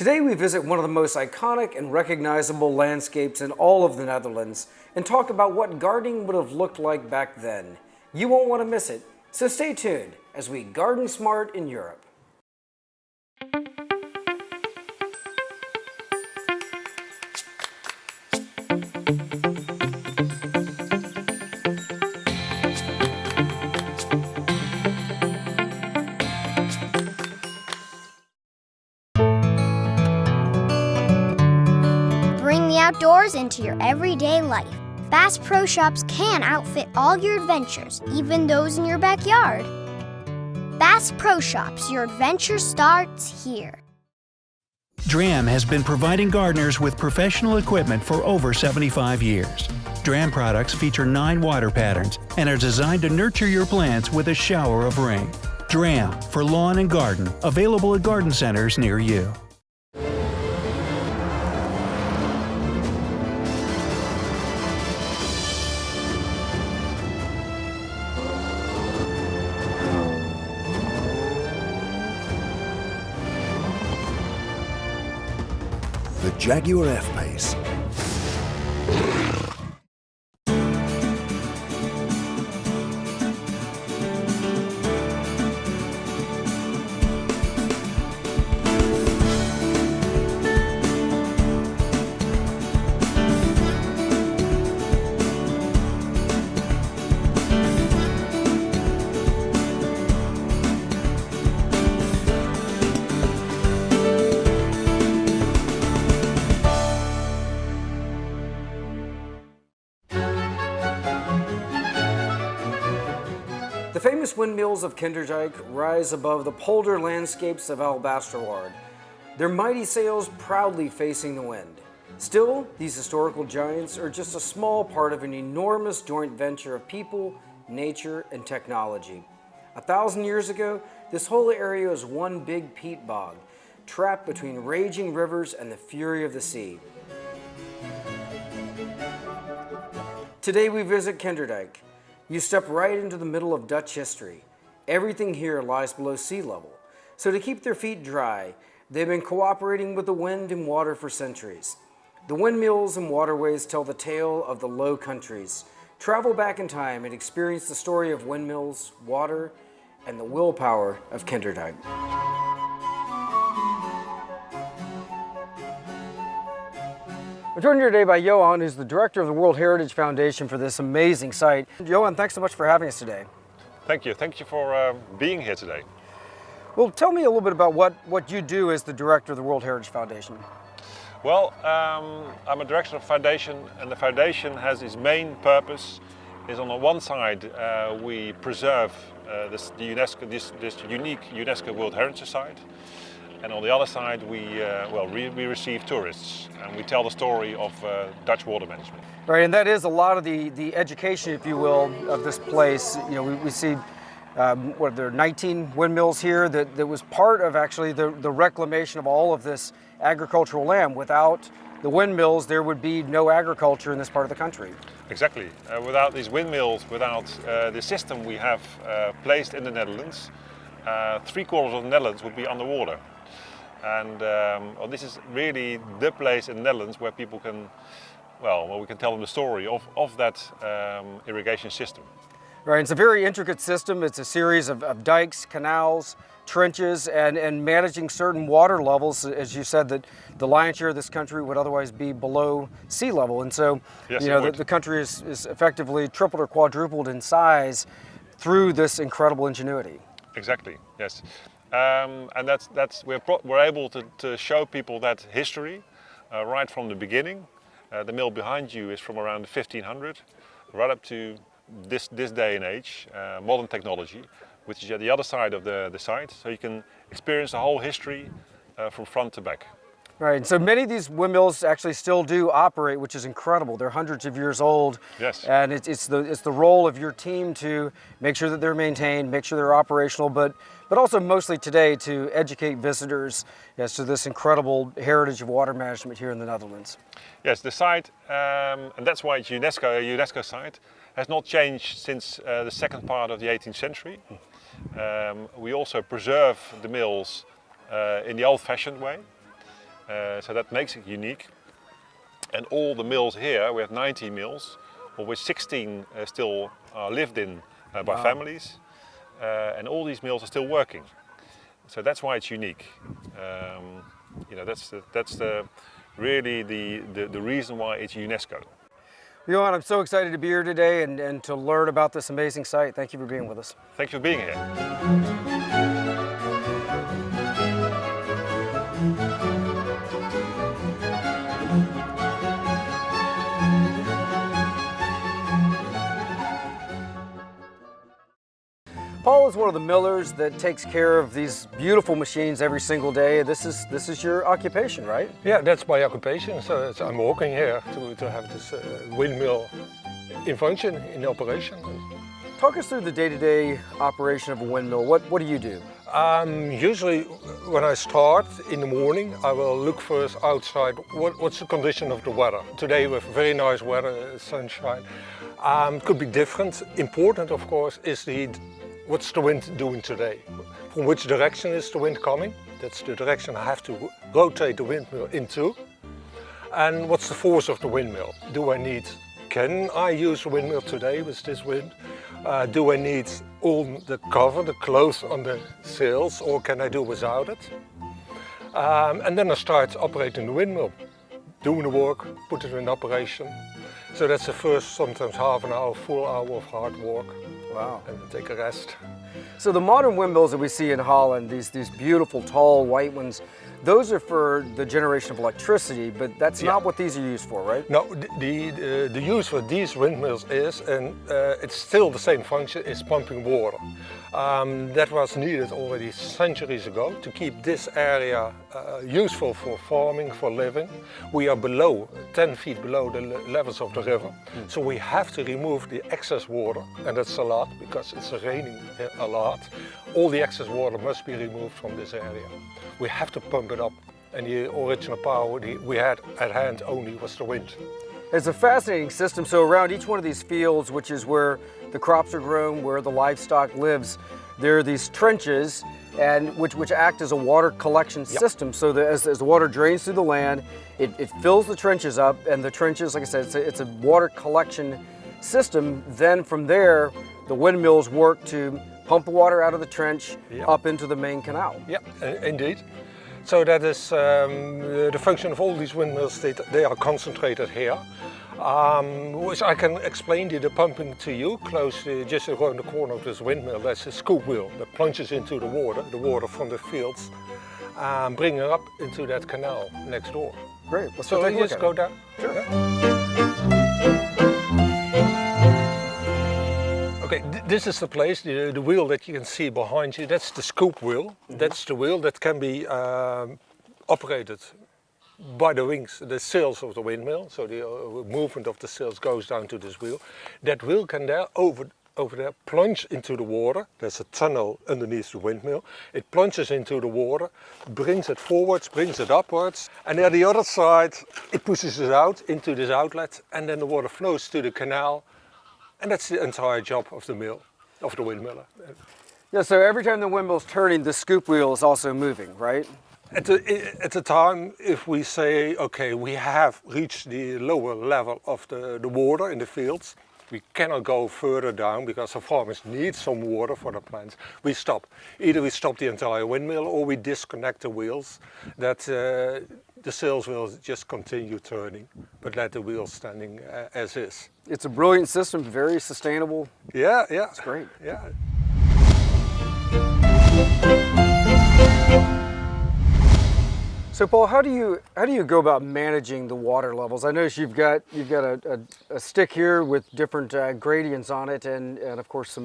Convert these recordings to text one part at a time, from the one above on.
Today we visit one of the most iconic and recognizable landscapes in all of the Netherlands and talk about what gardening would have looked like back then. You won't want to miss it, so stay tuned as we garden smart in Europe. Bring the outdoors into your everyday life. Bass Pro Shops can outfit all your adventures, even those in your backyard. Bass Pro Shops, your adventure starts here. DRAM has been providing gardeners with professional equipment for over 75 years. DRAM products feature 9 water patterns and are designed to nurture your plants with a shower of rain. DRAM for lawn and garden, available at garden centers near you. The Jaguar F-Pace. The famous windmills of Kinderdijk rise above the polder landscapes of Albastroard, their mighty sails proudly facing the wind. Still, these historical giants are just a small part of an enormous joint venture of people, nature, and technology. 1,000 years ago, this whole area was one big peat bog, trapped between raging rivers and the fury of the sea. Today we visit Kinderdijk. You step right into the middle of Dutch history. Everything here lies below sea level. So to keep their feet dry, they've been cooperating with the wind and water for centuries. The windmills and waterways tell the tale of the Low Countries. Travel back in time and experience the story of windmills, water, and the willpower of Kinderdijk. We're joined here today by Johan, who's the director of the World Heritage Foundation for this amazing site. Johan, thanks so much for having us today. Thank you for being here today. Well, tell me a little bit about what you do as the director of the World Heritage Foundation. Well, I'm a director of the foundation, and the foundation has its main purpose is on the one side we preserve this unique UNESCO World Heritage Site. And on the other side, we receive tourists and we tell the story of Dutch water management. Right, and that is a lot of the education, if you will, of this place. You know, we see, there are 19 windmills here that was part of actually the reclamation of all of this agricultural land. Without the windmills, there would be no agriculture in this part of the country. Exactly. Without these windmills, without the system we have placed in the Netherlands, 3/4 of the Netherlands would be underwater. And this is really the place in the Netherlands where people can, we can tell them the story of that irrigation system. Right, it's a very intricate system. It's a series of dikes, canals, trenches, and managing certain water levels. As you said, that the lion's share of this country would otherwise be below sea level. And so, yes, the country is effectively tripled or quadrupled in size through this incredible ingenuity. Exactly, yes. And we're able to show people that history right from the beginning. The mill behind you is from around 1500, right up to this day and age, modern technology, which is at the other side of the site. So you can experience the whole history from front to back. Right, and so many of these windmills actually still do operate, which is incredible. They're hundreds of years old. Yes. And it's the role of your team to make sure that they're maintained, make sure they're operational, but also mostly today to educate visitors as to this incredible heritage of water management here in the Netherlands. Yes, the site, and that's why it's a UNESCO site, has not changed since the second part of the 18th century. We also preserve the mills in the old-fashioned way. So that makes it unique. And all the mills here, we have 90 mills, of which 16 still are lived in by families. And all these mills are still working. So that's why it's unique. You know, that's really the reason why it's UNESCO. Johan, I'm so excited to be here today and to learn about this amazing site. Thank you for being with us. Thank you for being here. Paul is one of the millers that takes care of these beautiful machines every single day. This is your occupation, right? Yeah, that's my occupation. So I'm working here to have this windmill in function, in operation. Talk us through the day-to-day operation of a windmill. What do you do? Usually when I start in the morning, I will look first outside what's the condition of the weather. Today we have very nice weather, sunshine. It could be different. Important, of course, is what's the wind doing today? From which direction is the wind coming? That's the direction I have to rotate the windmill into. And what's the force of the windmill? Can I use the windmill today with this wind? Do I need all the cover, the clothes on the sails, or can I do without it? And then I start operating the windmill, doing the work, put it in operation. So that's the first, sometimes half an hour, full hour of hard work. Wow. And then take a rest. So the modern windmills that we see in Holland, these beautiful, tall, white ones, those are for the generation of electricity, but that's not what these are used for, right? No, the use for these windmills is, and it's still the same function, is pumping water. That was needed already centuries ago to keep this area useful for farming, for living. We are below, 10 feet below the levels of the river, so we have to remove the excess water, and that's a lot because it's raining a lot. All the excess water must be removed from this area. We have to pump it up, and the original power we had at hand only was the wind. It's a fascinating system. So around each one of these fields, which is where the crops are grown, where the livestock lives, there are these trenches, and which act as a water collection system. So that as the water drains through the land, it fills the trenches up, and the trenches, like I said, it's a water collection system. Then from there, the windmills work to pump the water out of the trench up into the main canal. Yeah, indeed. So that is the function of all these windmills. They are concentrated here, which I can explain the pumping to you. Close, just around the corner of this windmill, there's a scoop wheel that plunges into the water from the fields, bringing it up into that canal next door. Great. Let's so take a look let's at go it. down. Sure. Yeah. Okay, this is the place, the wheel that you can see behind you. That's the scoop wheel. That's the wheel that can be operated by the wings, the sails of the windmill. So the movement of the sails goes down to this wheel. That wheel can over there plunge into the water. There's a tunnel underneath the windmill. It plunges into the water, brings it forwards, brings it upwards, and at the other side it pushes it out into this outlet, and then the water flows to the canal. And that's the entire job of the mill, of the windmiller. Yeah, so every time the windmill's turning, the scoop wheel is also moving, right? At the time, if we say, okay, we have reached the lower level of the water in the fields, we cannot go further down because the farmers need some water for the plants, we stop. Either we stop the entire windmill or we disconnect the wheels, that the sails will just continue turning, but let the wheels standing as is. It's a brilliant system, very sustainable. Yeah. It's great. Yeah. So Paul, how do you go about managing the water levels? I notice you've got a stick here with different gradients on it, and of course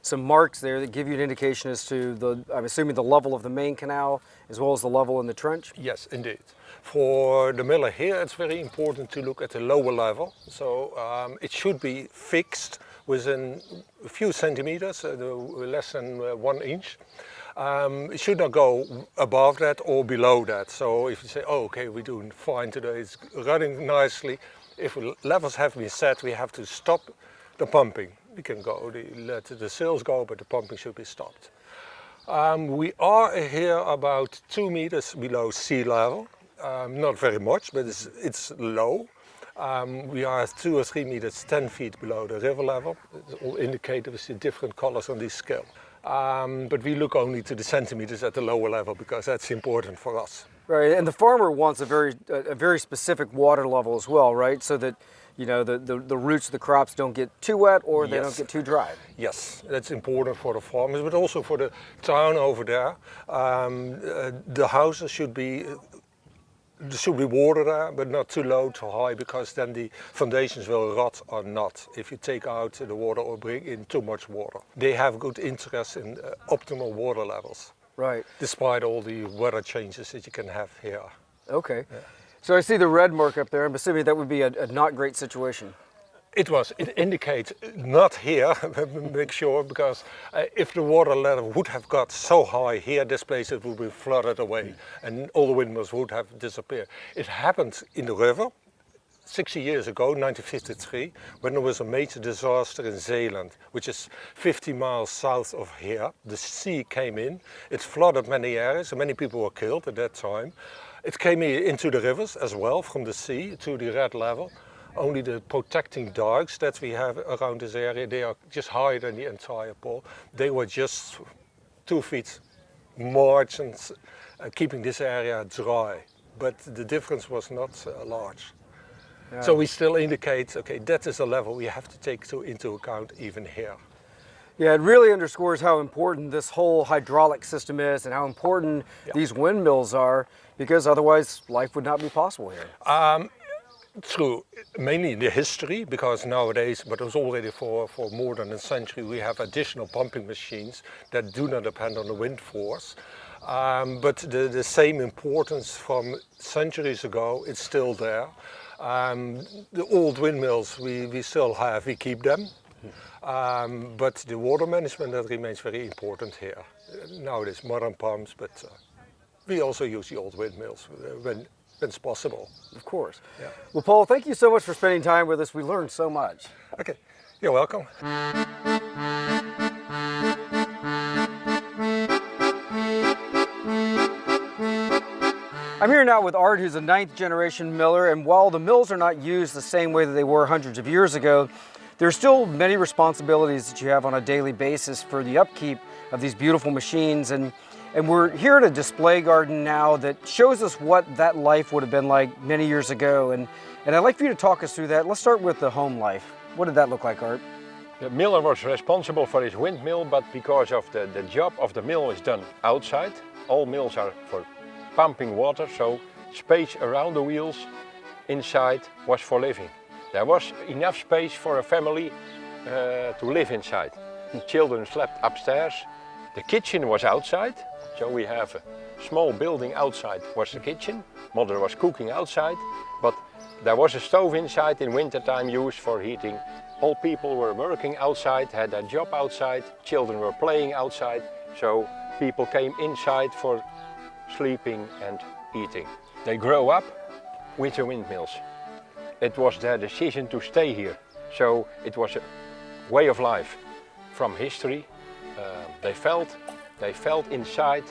some marks there that give you an indication as to I'm assuming the level of the main canal as well as the level in the trench. Yes, indeed. For the miller here, it's very important to look at the lower level. So it should be fixed within a few centimeters, less than 1 inch. It should not go above that or below that. So if you say, oh, okay, we're doing fine today, it's running nicely. If levels have been set, we have to stop the pumping. We can go, let the sails go, but the pumping should be stopped. We are here about 2 meters below sea level. Not very much, but it's low. We are 2 or 3 meters, 10 feet below the river level. It's all indicated with the different colors on this scale. But we look only to the centimeters at the lower level because that's important for us. Right, and the farmer wants a very specific water level as well, right? So that the roots of the crops don't get too wet or they don't get too dry. Yes, that's important for the farmers, but also for the town over there. The houses should be water there, but not too low, too high, because then the foundations will rot or not if you take out the water or bring in too much water. They have good interest in optimal water levels. Right. Despite all the weather changes that you can have here. Okay. Yeah. So I see the red mark up there. I'm assuming that would be a not great situation. It indicates not here, make sure, because if the water level would have got so high here, this place it would be flooded away and all the windmills would have disappeared. It happened in the river 60 years ago, 1953, when there was a major disaster in Zeeland, which is 50 miles south of here. The sea came in, it flooded many areas and many people were killed at that time. It came into the rivers as well from the sea to the red level. Only the protecting dikes that we have around this area, they are just higher than the entire pole. They were just 2 feet margins, keeping this area dry. But the difference was not large. Yeah. So we still indicate, okay, that is a level we have to take into account even here. Yeah, it really underscores how important this whole hydraulic system is and how important these windmills are, because otherwise life would not be possible here. True, mainly in the history, because nowadays, but it was already for more than a century, we have additional pumping machines that do not depend on the wind force. But the same importance from centuries ago, it's still there. The old windmills we still have, we keep them. But the water management, that remains very important here. Nowadays modern pumps, but we also use the old windmills when it's possible. Of course. Yeah. Well, Paul, thank you so much for spending time with us. We learned so much. Okay, you're welcome. I'm here now with Art, who's a 9th generation miller, and while the mills are not used the same way that they were hundreds of years ago, there are still many responsibilities that you have on a daily basis for the upkeep of these beautiful machines. And we're here at a display garden now that shows us what that life would have been like many years ago. And I'd like for you to talk us through that. Let's start with the home life. What did that look like, Art? The miller was responsible for his windmill, but because of the job of the mill is done outside, all mills are for pumping water, so space around the wheels inside was for living. There was enough space for a family to live inside. The children slept upstairs. The kitchen was outside, so we have a small building outside was the kitchen. Mother was cooking outside, but there was a stove inside in wintertime used for heating. All people were working outside, had their job outside, children were playing outside, so people came inside for sleeping and eating. They grew up with the windmills. It was their decision to stay here, so it was a way of life. From history, they felt inside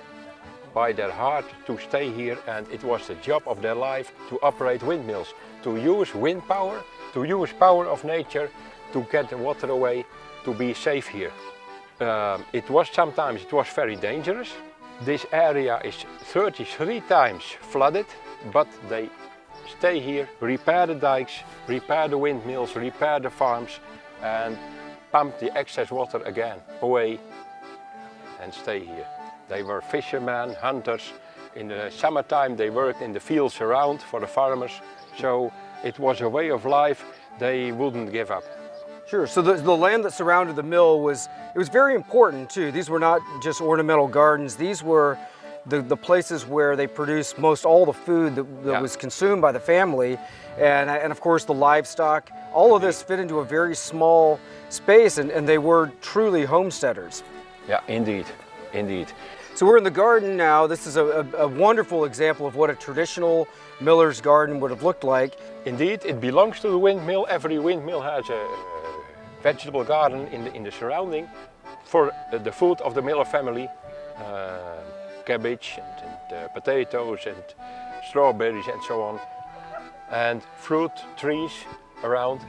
by their heart to stay here, and it was the job of their life to operate windmills, to use wind power, to use power of nature to get the water away, to be safe here. Sometimes it was very dangerous. This area is 33 times flooded, but they stay here, repair the dikes, repair the windmills, repair the farms, and pump the excess water again away and stay here. They were fishermen, hunters. In the summertime they worked in the fields around for the farmers, so it was a way of life they wouldn't give up. Sure, so the land that surrounded the mill was very important too. These were not just ornamental gardens, these were the places where they produced most all the food that was consumed by the family, and of course the livestock. All of this fit into a very small space, and they were truly homesteaders. Yeah, indeed, indeed. So we're in the garden now. This is a wonderful example of what a traditional miller's garden would have looked like. Indeed, it belongs to the windmill. Every windmill has a vegetable garden in the surrounding for the food of the miller family. Cabbage and potatoes and strawberries and so on, and fruit trees around.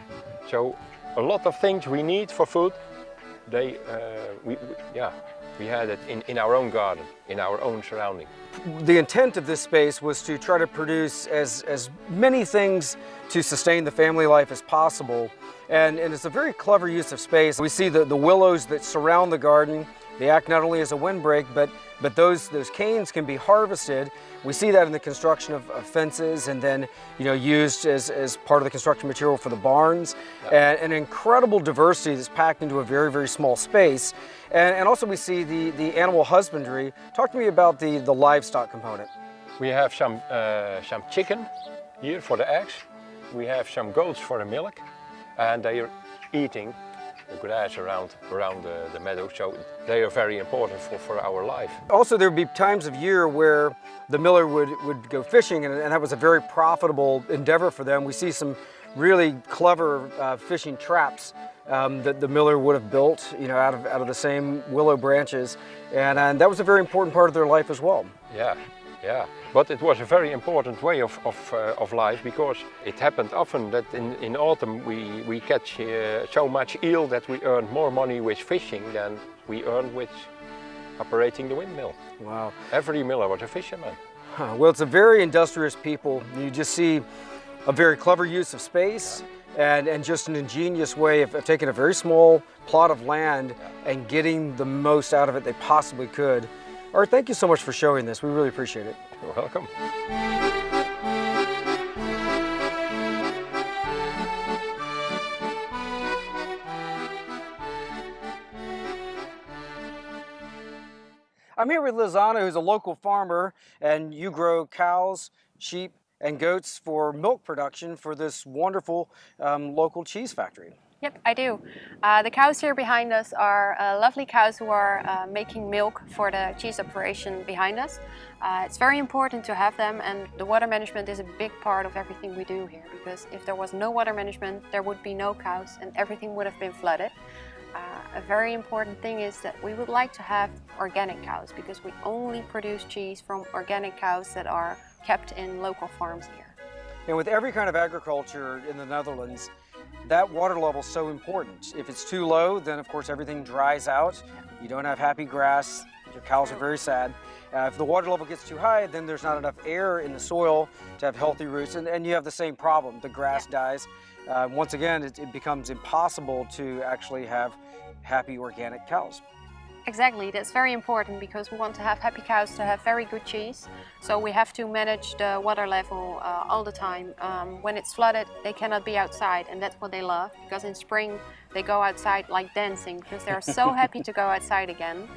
So a lot of things we need for food, we had it in our own garden, in our own surrounding. The intent of this space was to try to produce as many things to sustain the family life as possible. And it's a very clever use of space. We see the willows that surround the garden. They act not only as a windbreak, but those canes can be harvested. We see that in the construction of fences, and then used as part of the construction material for the barns. And an incredible diversity that's packed into a very, very small space. And also we see the animal husbandry. Talk to me about the livestock component. We have some chicken here for the eggs. We have some goats for the milk, and they are eating the grass around the meadow, so they are very important for our life. Also, there would be times of year where the miller would go fishing, and that was a very profitable endeavor for them. We see some really clever fishing traps that the miller would have built, out of the same willow branches, and that was a very important part of their life as well. Yeah, but it was a very important way of life, because it happened often that in autumn we catch so much eel that we earned more money with fishing than we earned with operating the windmill. Wow. Every miller was a fisherman. Well, it's a very industrious people. You just see a very clever use of space and just an ingenious way of taking a very small plot of land and getting the most out of it they possibly could. Art, thank you so much for showing this. We really appreciate it. You're welcome. I'm here with Lizana, who's a local farmer, and you grow cows, sheep, and goats for milk production for this wonderful local cheese factory. Yep, I do. The cows here behind us are lovely cows who are making milk for the cheese operation behind us. It's very important to have them, and the water management is a big part of everything we do here, because if there was no water management, there would be no cows and everything would have been flooded. A very important thing is that we would like to have organic cows, because we only produce cheese from organic cows that are kept in local farms here. And with every kind of agriculture in the Netherlands, that water level is so important. If it's too low, then of course everything dries out. You don't have happy grass. Your cows are very sad. If the water level gets too high, then there's not enough air in the soil to have healthy roots, and you have the same problem. The grass dies. Once again, it becomes impossible to actually have happy organic cows. Exactly, that's very important, because we want to have happy cows to have very good cheese. So we have to manage the water level all the time. When it's flooded, they cannot be outside, and that's what they love, because in spring they go outside like dancing, because they're so happy to go outside again.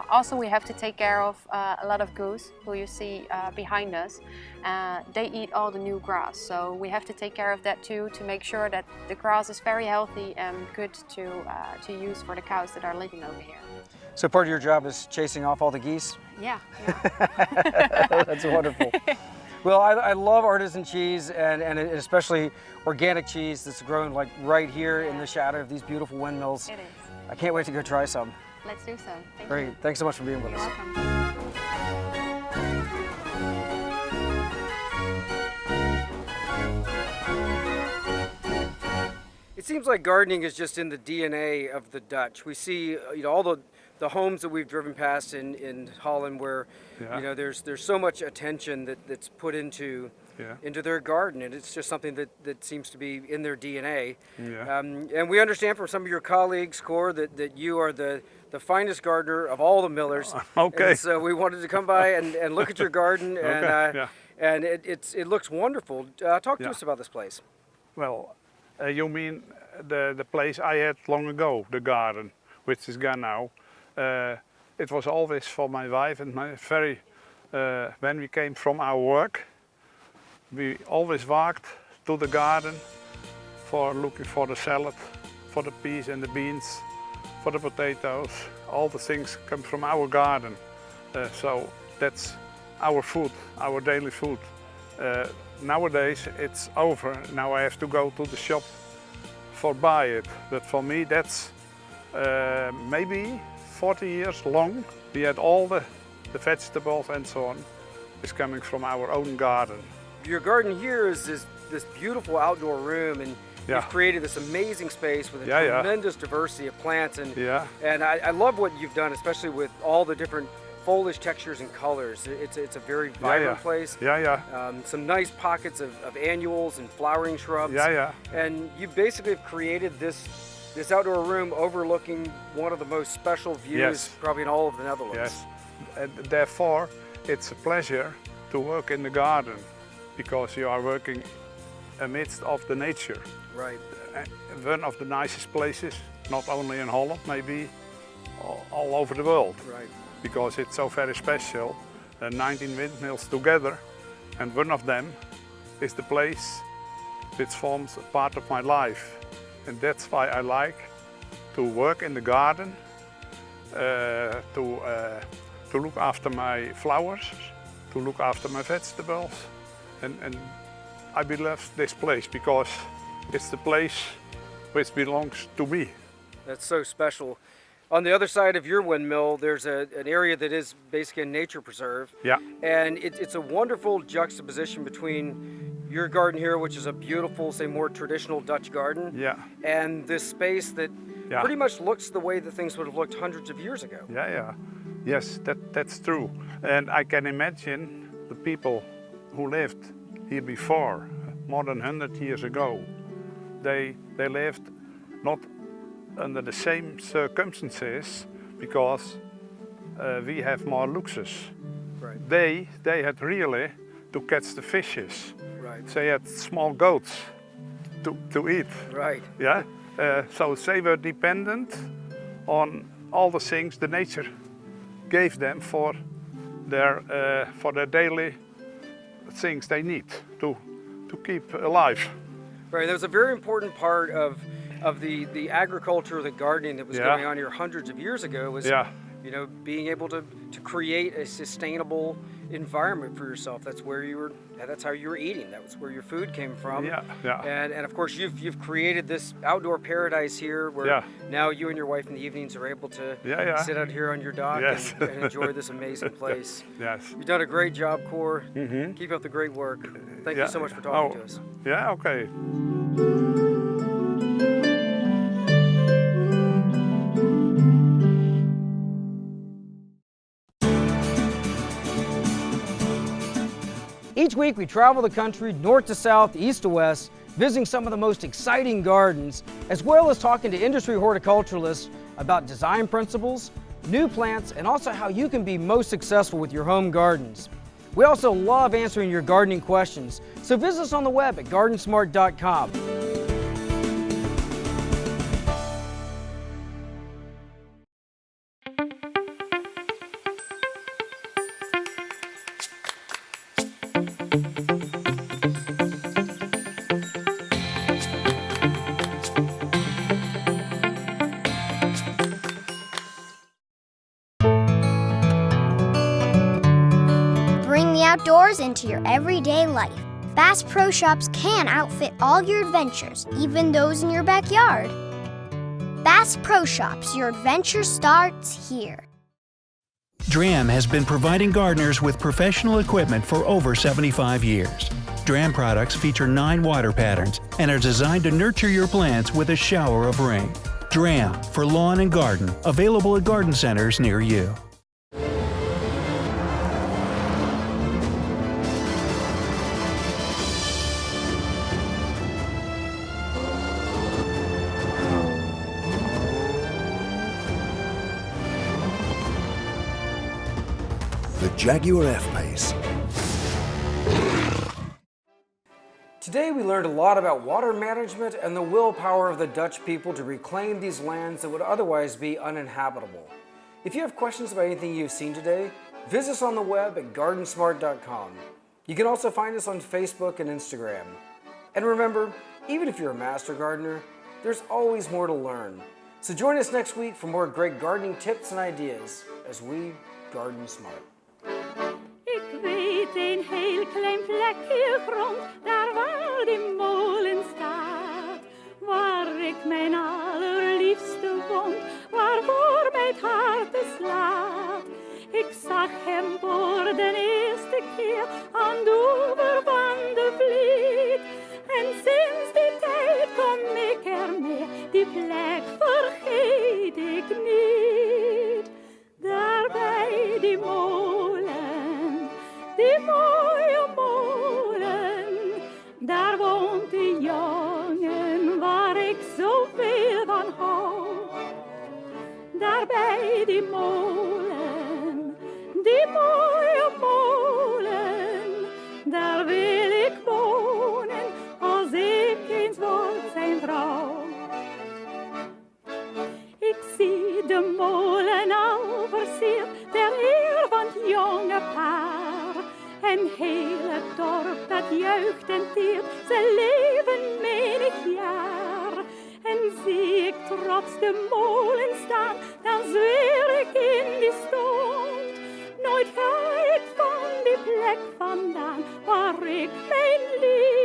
Also, we have to take care of a lot of goose, who you see behind us. They eat all the new grass, so we have to take care of that too, to make sure that the grass is very healthy and good to use for the cows that are living over here. So part of your job is chasing off all the geese? Yeah. That's wonderful. Well, I love artisan cheese, and especially organic cheese that's grown like right here in the shadow of these beautiful windmills. It is. I can't wait to go try some. Let's do so. Thank Great. you. Thanks so much for being with You're us. welcome. It seems like gardening is just in the DNA of the Dutch. We see, all the homes that we've driven past in Holland, where there's so much attention that's put into their garden, and it's just something that seems to be in their DNA. And we understand from some of your colleagues, Cor, that you are the finest gardener of all the millers. Okay. And so we wanted to come by and look at your garden, and it looks wonderful. Talk to us about this place. Well, you mean the place I had long ago, the garden, which is gone now. It was always for my wife and my when we came from our work, we always walked to the garden for looking for the salad, for the peas and the beans, for the potatoes. All the things come from our garden. So that's our food, our daily food. Nowadays it's over. Now I have to go to the shop for buy it. But for me that's maybe 40 years long. We had all the vegetables and so on. is coming from our own garden. Your garden here is this beautiful outdoor room, and Yeah. you've created this amazing space with a Yeah, yeah. tremendous diversity of plants. And Yeah. and I love what you've done, especially with all the different foliage textures and colors. It's a very vibrant place. Yeah, yeah. Some nice pockets of annuals and flowering shrubs. Yeah, yeah. And you basically have created this outdoor room overlooking one of the most special views Yes. probably in all of the Netherlands. Yes. And therefore, it's a pleasure to work in the garden because you are working amidst of the nature. Right. One of the nicest places, not only in Holland, maybe all over the world. Right. Because it's so very special. 19 windmills together, and one of them is the place which forms a part of my life. And that's why I like to work in the garden, to look after my flowers, to look after my vegetables. And I love this place because it's the place which belongs to me. That's so special. On the other side of your windmill, there's an area that is basically a nature preserve. Yeah. And it's a wonderful juxtaposition between your garden here, which is a beautiful, say, more traditional Dutch garden, Yeah. and this space that Yeah. pretty much looks the way that things would have looked hundreds of years ago. Yeah, yeah. Yes, that's true. And I can imagine the people who lived here before, more than 100 years ago, they lived not under the same circumstances because we have more luxus. Right. They had really to catch the fishes. Right. They had small goats to eat. Right. Yeah. So they were dependent on all the things the nature gave them for their daily things they need to keep alive. Right. That was a very important part of the agriculture, the gardening that was Yeah. going on here hundreds of years ago was, Yeah. you know, being able to create a sustainable environment for yourself. That's where that's how you were eating. That was where your food came from. Yeah, yeah. And of course you've created this outdoor paradise here where Yeah. now you and your wife in the evenings are able to Yeah, yeah. sit out here on your dock Yes. and enjoy this amazing place. Yes. You've done a great job, Cor. Mm-hmm. Keep up the great work. Thank Yeah. you so much for talking Oh, to us. Yeah, okay. Each week we travel the country north to south, east to west, visiting some of the most exciting gardens, as well as talking to industry horticulturalists about design principles, new plants, and also how you can be most successful with your home gardens. We also love answering your gardening questions, so visit us on the web at GardenSMART.com. Bring the outdoors into your everyday life. Bass Pro Shops can outfit all your adventures, even those in your backyard. Bass Pro Shops, your adventure starts here. DRAM has been providing gardeners with professional equipment for over 75 years. DRAM products feature 9 water patterns and are designed to nurture your plants with a shower of rain. DRAM for lawn and garden, available at garden centers near you. The Jaguar F-Pace. Today we learned a lot about water management and the willpower of the Dutch people to reclaim these lands that would otherwise be uninhabitable. If you have questions about anything you've seen today, visit us on the web at GardenSMART.com. You can also find us on Facebook and Instagram. And remember, even if you're a master gardener, there's always more to learn. So join us next week for more great gardening tips and ideas as we garden smart. Ik weet een heel klein plekje grond, daar waar die molen staat. Waar ik mijn allerliefste wond, waarvoor mijn hart slaat. Ik zag hem voor de eerste keer daar bij die molen, die mooie molen, daar wil ik wonen als ik eens word zijn vrouw. Ik zie de molen al versierd ter eer van het jonge paar. En heel het dorp dat juicht en tiert, ze leven menig jaar. En zie ik trots de molen staan, dan zweer ik in die stond. Nooit ga ik van die plek vandaan, waar ik mijn lief